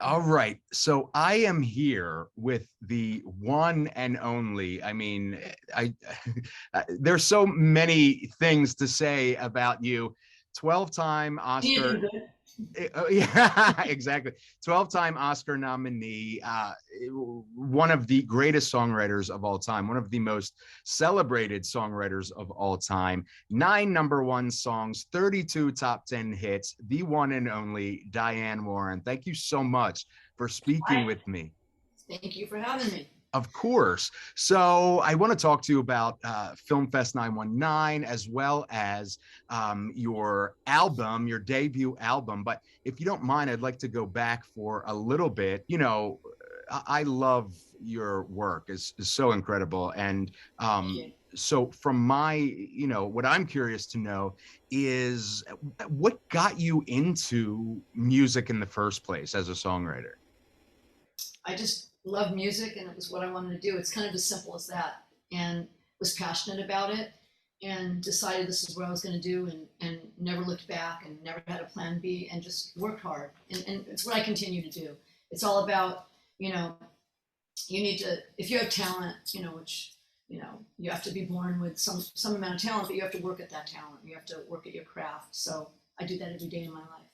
All right. So I am here with the one and only. I mean, I there's so many things to say about you. 12-time Oscar. Anything good? Yeah, exactly. 12-time Oscar nominee, one of the greatest songwriters of all time, one of the most celebrated songwriters of all time, 9 number 1 songs, 32 top 10 hits, the one and only Diane Warren. Thank you so much for speaking Hi. with me. Thank you for having me. Of course. So I want to talk to you about FilmFest 919 as well as your album, your debut album. But if you don't mind, I'd like to go back for a little bit. I love your work. Is so incredible. And Thank you. so from my, what I'm curious to know is what got you into music in the first place as a songwriter? I just love music and it was what I wanted to do. It's kind of as simple as that. And was passionate about it and decided this is what I was going to do and never looked back and never had a plan B and just worked hard. And it's what I continue to do. It's all about, you know, you need to, if you have talent, which, you have to be born with some amount of talent, but you have to work at that talent. You have to work at your craft. So I do that every day in my life.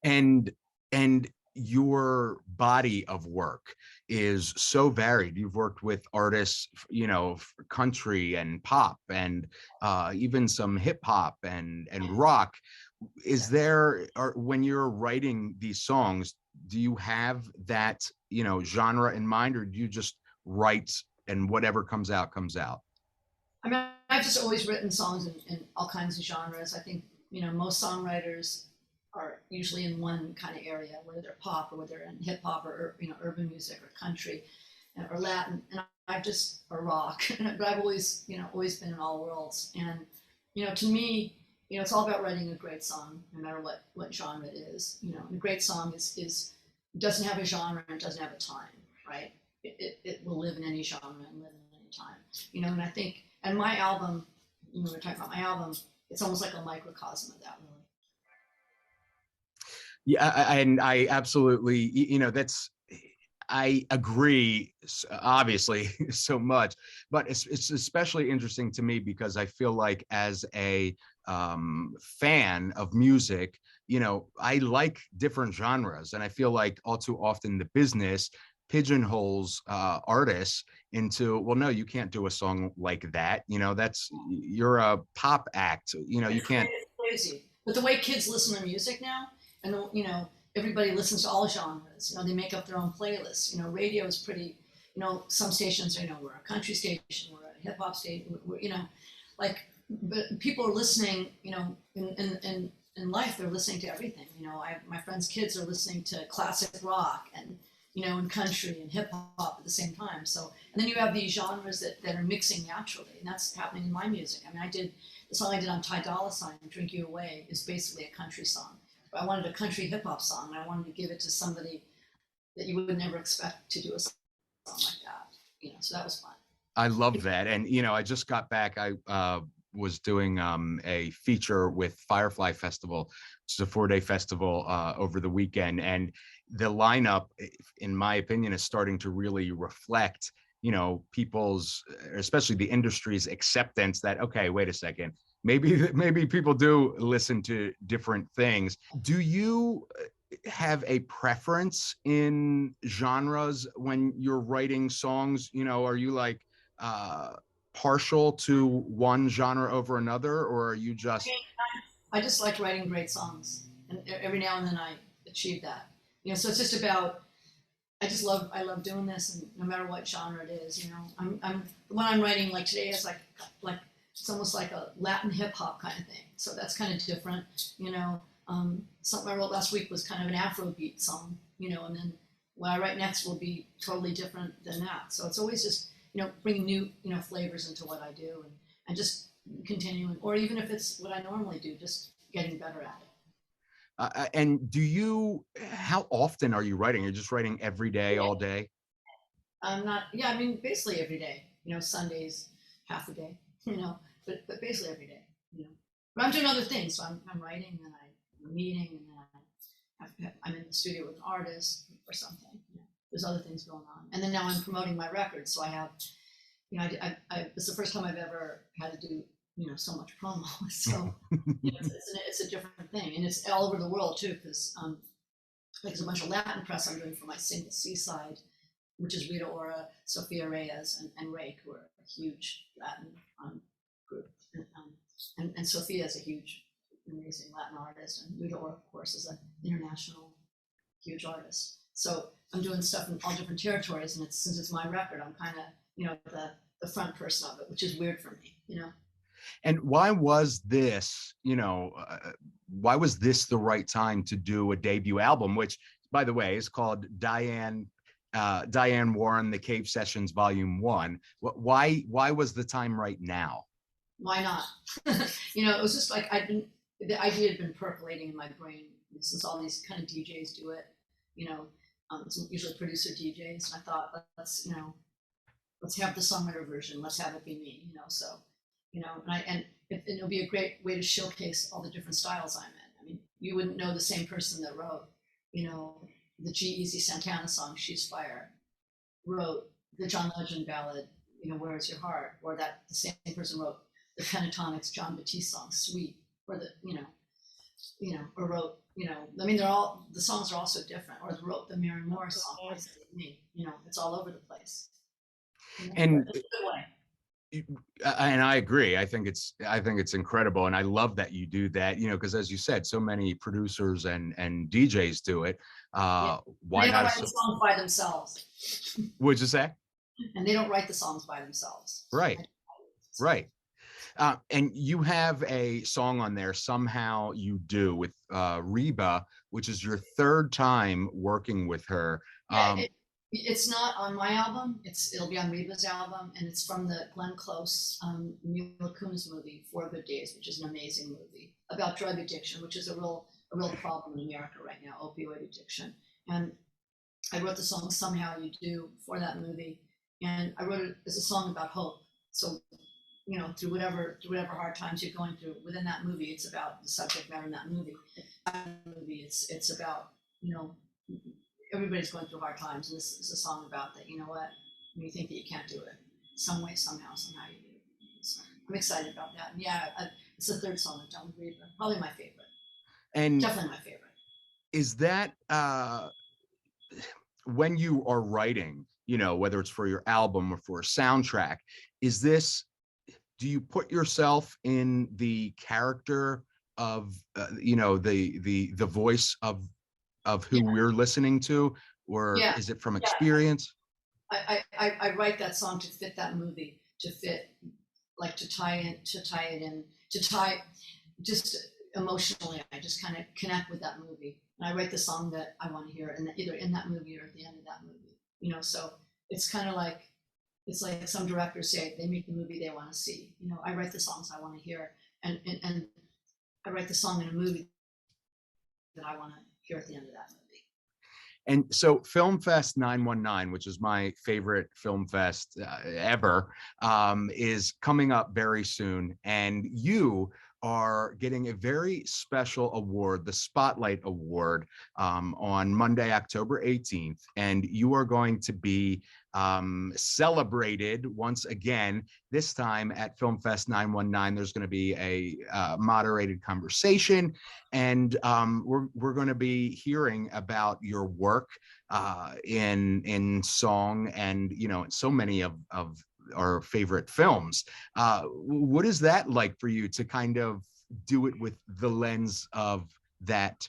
and and your body of work is so varied. You've worked with artists, country and pop and even some hip hop and rock. Is Yes. there, or when you're writing these songs, do you have that, genre in mind, or do you just write and whatever comes out comes out? I mean, I've just always written songs in all kinds of genres. I think, most songwriters are usually in one kind of area, whether they're pop or whether they're in hip hop or, urban music or country or Latin. And I've just, or rock, but I've always, always been in all worlds. And, to me, it's all about writing a great song, no matter what genre it is. And a great song is doesn't have a genre and doesn't have a time, right? It will live in any genre and live in any time. And I think, and my album, we're talking about my album, it's almost like a microcosm of that, really. Yeah, and I absolutely, that's, I agree, obviously, so much, but it's especially interesting to me because I feel like as a fan of music, I like different genres, and I feel like all too often the business pigeonholes artists into, well, no, you can't do a song like that. You're a pop act. You can't. It's crazy. But the way kids listen to music now, and everybody listens to all genres. They make up their own playlists. Radio is pretty. Some stations are, we're a country station, we're a hip hop station. Like, but people are listening. In life, they're listening to everything. My friends' kids are listening to classic rock and country and hip hop at the same time. So, and then you have these genres that are mixing naturally, and that's happening in my music. I mean, the song I did on Ty Dolla $ign, "Drink You Away," is basically a country song. But I wanted a country hip hop song, and I wanted to give it to somebody that you would never expect to do a song like that. So that was fun. I love that. And, I just got back. I was doing a feature with Firefly Festival, which is a 4-day festival over the weekend. And the lineup, in my opinion, is starting to really reflect, people's, especially the industry's acceptance that, okay, wait a second, maybe people do listen to different things. Do you have a preference in genres when you're writing songs? Are you like uh, partial to one genre over another, or are you just? I just like writing great songs, and every now and then I achieve that. So it's just about I love doing this, and no matter what genre it is, I'm the one I'm writing like today is like it's almost like a Latin hip hop kind of thing. So that's kind of different, Something I wrote last week was kind of an Afrobeat song, and then what I write next will be totally different than that. So it's always just bringing new flavors into what I do and just continuing, or even if it's what I normally do, just getting better at it. And how often are you writing? You're just writing every day, all day? I'm not, yeah, I mean, basically every day, Sundays, half a day, but basically every day, But I'm doing other things. So I'm writing and I'm meeting and then I'm in the studio with an artist, or something. There's other things going on. And then now I'm promoting my record. So I have, it's the first time I've ever had to do, so much promo. So it's a different thing. And it's all over the world too, because there's a bunch of Latin press I'm doing for my single Seaside, which is Rita Ora, Sofia Reyes, and Rake, who are a huge Latin group. And Sofia is a huge, amazing Latin artist. And Rita Ora, of course, is an international huge artist. So I'm doing stuff in all different territories, and since it's my record, I'm kind of, the front person of it, which is weird for me, And why was this, why was this the right time to do a debut album, which, by the way, is called Diane Warren, The Cave Sessions Volume 1. Why was the time right now? Why not? It was just like the idea had been percolating in my brain since all these kind of DJs do it. It's usually producer DJs, and I thought, let's have the songwriter version. Let's have it be me. And it'll be a great way to showcase all the different styles I'm in. I mean, you wouldn't know the same person that wrote, the G-Eazy Santana song, She's Fire, wrote the John Legend ballad, Where's Your Heart, or that the same person wrote the Pentatonics John Batiste song, Sweet, or or wrote, I mean, the songs are all so different, or wrote the Mary Morris song, me, it's all over the place. And it's a good way. And I agree. I think it's incredible, and I love that you do that. Because as you said, so many producers and DJs do it. Why they don't not? Write the songs by themselves. What'd you say? And they don't write the songs by themselves. Right. Right. And you have a song on there, Somehow You Do, with Reba, which is your third time working with her. Yeah, it's not on my album. It'll be on Reba's album, and it's from the Glenn Close, Mila Kunis movie, 4 Good Days, which is an amazing movie about drug addiction, which is a real problem in America right now, opioid addiction. And I wrote the song Somehow You Do for that movie, and I wrote it as a song about hope. So, through whatever hard times you're going through within that movie, it's about the subject matter in that movie. It's about, everybody's going through hard times, and this is a song about that. You know what? When you think that you can't do it, some way, somehow you do. So I'm excited about that. And yeah, it's the third song I've done with Reba. Probably my favorite. And definitely my favorite. Is that when you are writing, whether it's for your album or for a soundtrack, do you put yourself in the character of, the voice of who we're listening to, or is it from experience? I write that song to fit that movie, to tie just emotionally. I just kind of connect with that movie, and I write the song that I want to hear, and either in that movie or at the end of that movie. So it's kind of like, it's like some directors say they make the movie they want to see. I write the songs I want to hear, and I write the song in a movie that I want to hear at the end of that movie. And so FilmFest 919, which is my favorite film fest ever, is coming up very soon. And you are getting a very special award, the Spotlight Award, on Monday, October 18th. And you are going to be celebrated once again, this time at FilmFest 919. There's going to be a moderated conversation, and we're going to be hearing about your work in song and, so many of our favorite films. What is that like for you to kind of do it with the lens of that,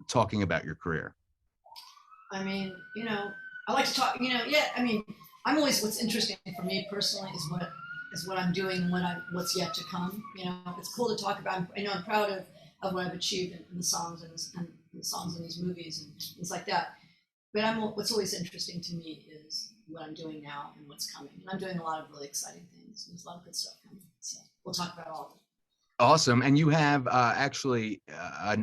talking about your career? I mean, I like to talk, I mean, I'm always, what's interesting for me personally is what I'm doing and what's yet to come. It's cool to talk about. I'm proud of what I've achieved in the songs and the songs in these movies and things like that. But what's always interesting to me is what I'm doing now and what's coming. And I'm doing a lot of really exciting things. There's a lot of good stuff coming. So we'll talk about all of it. Awesome. And you have actually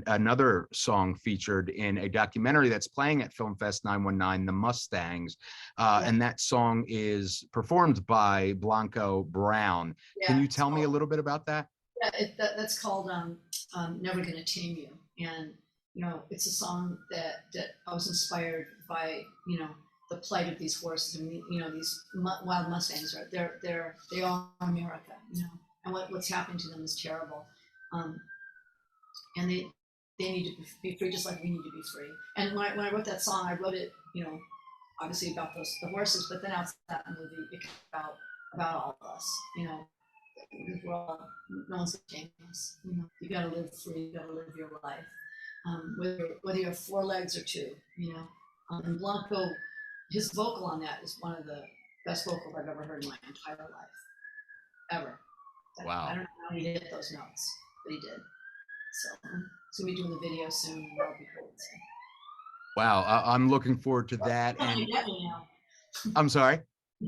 another song featured in a documentary that's playing at FilmFest 919, The Mustangs. And that song is performed by Blanco Brown. Can you tell me a little bit about that? Yeah, that's called Never Gonna Tame You. And, you know, it's a song that I was inspired by, you know, the plight of these horses. I mean, you know, these wild Mustangs, right? They are America, you know, and what's happening to them is terrible. And they need to be free, just like we need to be free. And when I wrote that song, I wrote it, you know, obviously about the horses, but then outside that movie, it came about all of us, you know, because we're all, no one's gonna change us. You know, you gotta live free, you gotta live your life, whether you have 4 legs or 2, you know. And Blanco, his vocal on that is one of the best vocals I've ever heard in my entire life, ever. Wow. I don't know how he hit those notes, but he did. So he's gonna be doing the video soon, and that'll be cool. So. Wow, I'm looking forward to that. And And get me now. I'm sorry.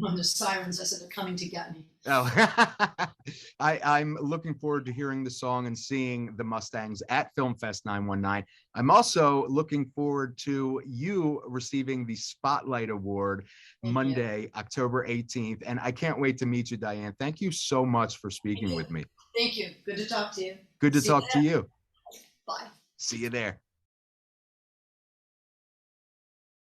On the sirens, I said they're coming to get me. Oh, I'm looking forward to hearing the song and seeing the Mustangs at FilmFest 919. I'm also looking forward to you receiving the Spotlight Award Monday, October 18th. And I can't wait to meet you, Diane. Thank you so much for speaking with me. Thank you. Good to talk to you. Good to talk to you. Bye. See you there.